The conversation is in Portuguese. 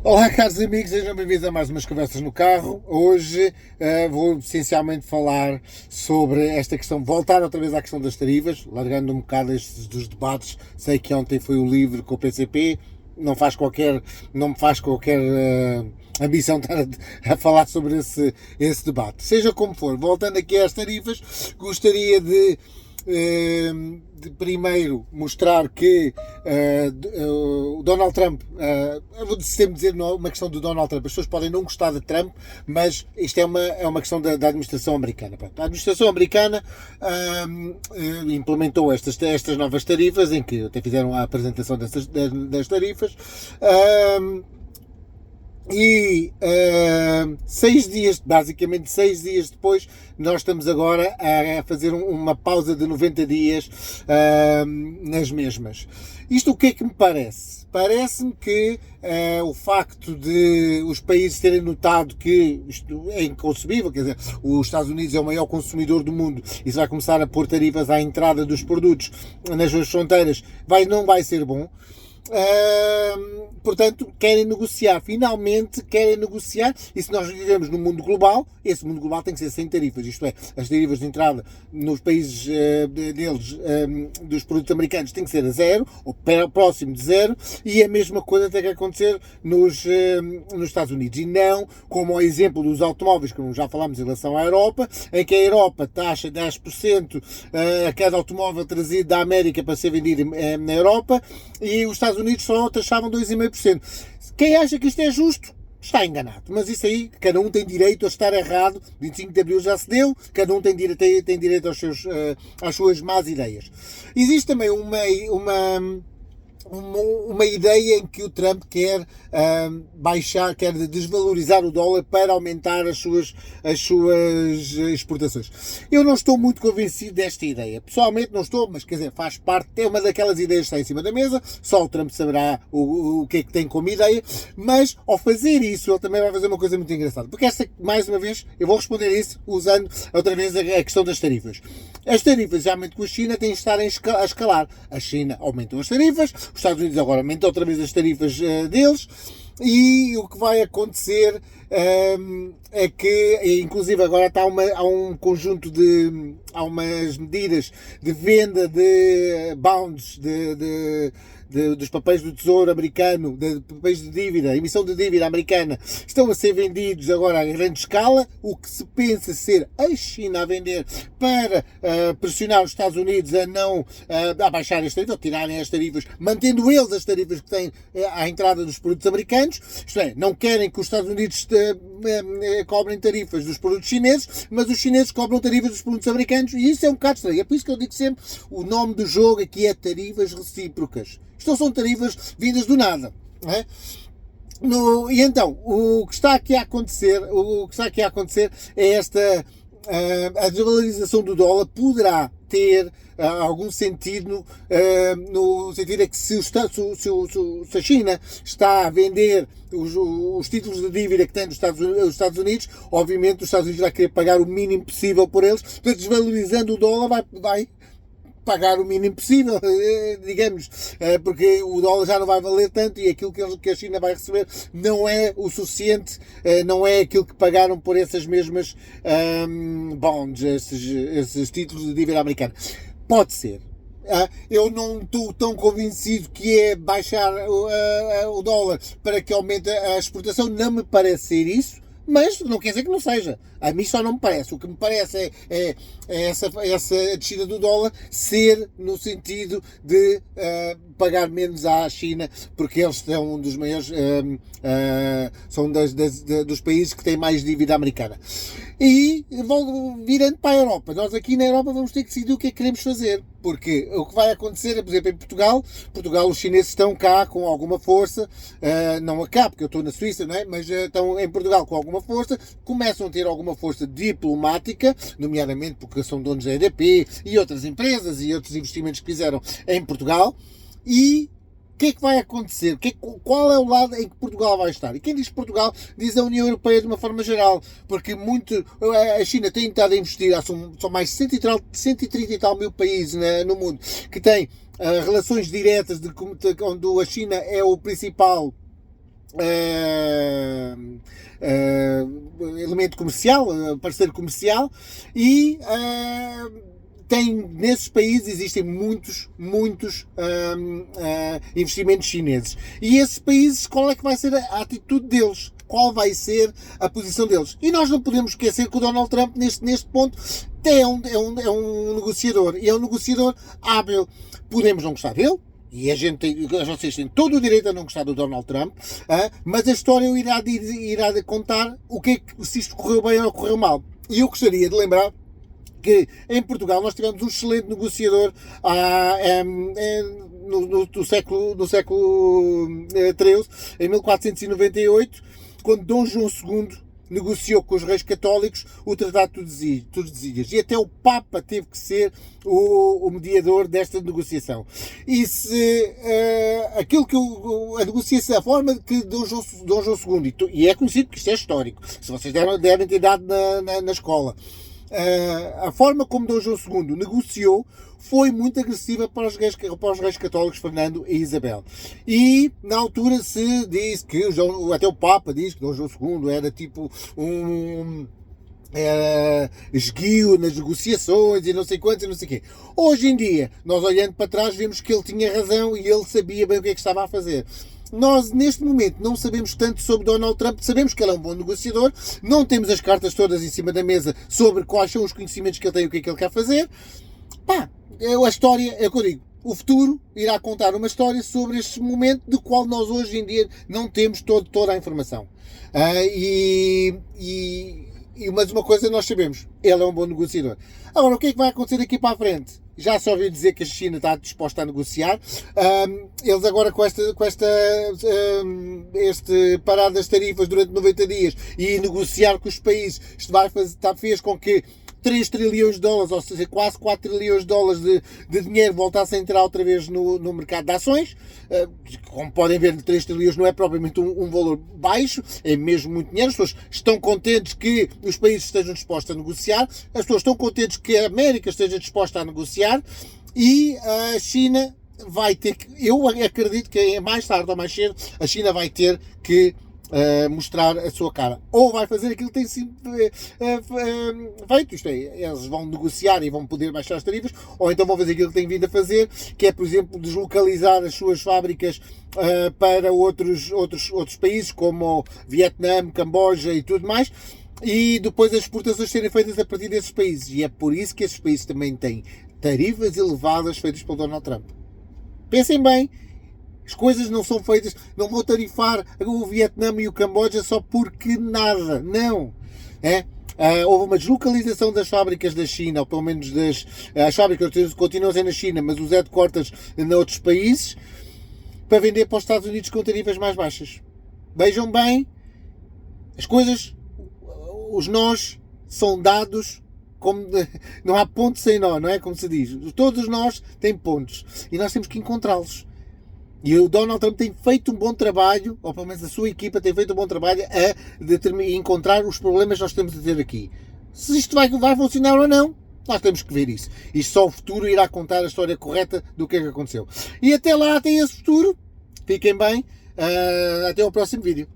Olá, caros amigos, sejam bem-vindos a mais umas conversas no carro. Hoje vou essencialmente falar sobre esta questão, voltar outra vez à questão das tarifas, largando um bocado estes dos debates. Sei que ontem foi o LIVRE com o PCP, não me faz qualquer ambição estar a falar sobre esse debate. Seja como for, voltando aqui às tarifas, gostaria de primeiro mostrar que o Donald Trump, eu vou sempre dizer, não é uma questão do Donald Trump, as pessoas podem não gostar de Trump, mas isto é uma questão da administração americana. Pronto, a administração americana implementou estas novas tarifas, em que até fizeram a apresentação das tarifas, e basicamente 6 dias depois, nós estamos agora a fazer uma pausa de 90 dias nas mesmas. Isto o que é que me parece? Parece-me que o facto de os países terem notado que isto é inconcebível, quer dizer, os Estados Unidos é o maior consumidor do mundo e se vai começar a pôr tarifas à entrada dos produtos nas suas fronteiras, não vai ser bom. Portanto, finalmente querem negociar, e se nós vivemos num mundo global, esse mundo global tem que ser sem tarifas, isto é, as tarifas de entrada nos países deles, dos produtos americanos, tem que ser a zero, ou próximo de zero, e a mesma coisa tem que acontecer nos Estados Unidos, e não como o exemplo dos automóveis, como já falámos em relação à Europa, em que a Europa taxa 10% a cada automóvel trazido da América para ser vendido na Europa, e os Estados Unidos só taxavam 2,5%. Quem acha que isto é justo está enganado, mas isso aí, cada um tem direito a estar errado. 25 de Abril já se deu, cada um tem direito às suas más ideias. Existe também uma ideia em que o Trump quer quer desvalorizar o dólar para aumentar as suas exportações. Eu não estou muito convencido desta ideia. Pessoalmente não estou, mas quer dizer, faz parte, é uma daquelas ideias que está em cima da mesa, só o Trump saberá o que é que tem como ideia, mas ao fazer isso ele também vai fazer uma coisa muito engraçada, porque mais uma vez, eu vou responder isso usando outra vez a questão das tarifas. As tarifas, geralmente com a China, têm de estar a escalar. A China aumentou as tarifas, os Estados Unidos agora aumentam outra vez as tarifas deles, e o que vai acontecer é que, inclusive agora há um conjunto há umas medidas de venda de bonds, dos papéis do Tesouro americano, de papéis de dívida, emissão de dívida americana, estão a ser vendidos agora a grande escala, o que se pensa ser a China a vender para pressionar os Estados Unidos a não abaixar as tarifas, ou tirarem as tarifas, mantendo eles as tarifas que têm à entrada dos produtos americanos, isto é, não querem que os Estados Unidos cobrem tarifas dos produtos chineses, mas os chineses cobram tarifas dos produtos americanos, e isso é um bocado estranho. É por isso que eu digo sempre, o nome do jogo aqui é tarifas recíprocas. Isto não são tarifas vindas do nada, não é? E então, o que está aqui a acontecer é esta, a desvalorização do dólar poderá ter algum sentido, no sentido é que se a China está a vender os títulos de dívida que tem os Estados Unidos, obviamente os Estados Unidos vai querer pagar o mínimo possível por eles, portanto, desvalorizando o dólar vai pagar o mínimo possível, digamos, porque o dólar já não vai valer tanto e aquilo que a China vai receber não é o suficiente, não é aquilo que pagaram por essas mesmas bonds, esses títulos de dívida americana. Pode ser. Eu não estou tão convencido que é baixar o dólar para que aumente a exportação, não me parece ser isso. Mas não quer dizer que não seja. A mim só não me parece. O que me parece é essa descida do dólar ser no sentido de pagar menos à China, porque eles são um dos maiores, são dos países que têm mais dívida americana. E virando para a Europa, nós aqui na Europa vamos ter que decidir o que é que queremos fazer, porque o que vai acontecer é, por exemplo, em Portugal, os chineses estão cá com alguma força, não cá, porque eu estou na Suíça, não é? Mas estão em Portugal com alguma força, começam a ter alguma força diplomática, nomeadamente porque são donos da EDP e outras empresas e outros investimentos que fizeram em Portugal, e o que é que vai acontecer? Qual é o lado em que Portugal vai estar? E quem diz Portugal diz a União Europeia de uma forma geral, porque a China tem estado a investir, são mais de 130 e tal mil países no mundo que têm relações diretas onde a China é o principal elemento comercial, parceiro comercial, e nesses países existem muitos investimentos chineses. E esses países, qual é que vai ser a atitude deles? Qual vai ser a posição deles? E nós não podemos esquecer que o Donald Trump, neste ponto, é um negociador. E é um negociador hábil. Podemos não gostar dele, e vocês têm todo o direito a não gostar do Donald Trump, mas a história irá contar se isto correu bem ou correu mal. E eu gostaria de lembrar que em Portugal nós tivemos um excelente negociador no século XIII, em 1498, quando Dom João II negociou com os reis católicos o Tratado de Tordesilhas, e até o Papa teve que ser o mediador desta negociação. E se a negociação, a forma que Dom João II, e é conhecido que isto é histórico, se vocês devem ter dado na escola, a forma como Dom João II negociou foi muito agressiva para os reis católicos Fernando e Isabel. E na altura se diz que até o Papa diz que Dom João II era tipo era esguio nas negociações e não sei quantos e não sei o quê. Hoje em dia, nós olhando para trás, vemos que ele tinha razão e ele sabia bem o que é que estava a fazer. Nós, neste momento, não sabemos tanto sobre Donald Trump, sabemos que ele é um bom negociador, não temos as cartas todas em cima da mesa sobre quais são os conhecimentos que ele tem e o que é que ele quer fazer. Pá, a história, é o que eu digo, o futuro irá contar uma história sobre este momento do qual nós hoje em dia não temos toda a informação. Mas uma coisa nós sabemos, ele é um bom negociador. Agora, o que é que vai acontecer daqui para a frente? Já se ouviu dizer que a China está disposta a negociar. Eles agora com este parar das tarifas durante 90 dias e negociar com os países, isto fez com que 3 trilhões de dólares, ou seja, quase 4 trilhões de dólares de dinheiro voltassem a entrar outra vez no mercado de ações. Como podem ver, 3 trilhões não é propriamente um valor baixo, é mesmo muito dinheiro. As pessoas estão contentes que os países estejam dispostos a negociar, as pessoas estão contentes que a América esteja disposta a negociar, e a China vai ter que, eu acredito que mais tarde ou mais cedo, a China vai ter que mostrar a sua cara. Ou vai fazer aquilo que tem sido feito, isto é, eles vão negociar e vão poder baixar as tarifas, ou então vão fazer aquilo que têm vindo a fazer, que é, por exemplo, deslocalizar as suas fábricas para outros países, como Vietnã, Camboja e tudo mais, e depois as exportações serem feitas a partir desses países. E é por isso que esses países também têm tarifas elevadas feitas pelo Donald Trump. Pensem bem, as coisas não são feitas, não vou tarifar o Vietnã e o Camboja só porque nada, não. Houve uma deslocalização das fábricas da China, ou pelo menos as fábricas continuam a ser na China, mas os headquarters em outros países, para vender para os Estados Unidos com tarifas mais baixas. Vejam bem, as coisas, os nós são dados, não há ponto sem nó, não é? Como se diz. Todos os nós têm pontos e nós temos que encontrá-los. E o Donald Trump tem feito um bom trabalho, ou pelo menos a sua equipa tem feito um bom trabalho a encontrar os problemas que nós temos a ter aqui. Se isto vai funcionar ou não, nós temos que ver isso. E só o futuro irá contar a história correta do que é que aconteceu. E até lá, até esse futuro, fiquem bem, até ao próximo vídeo.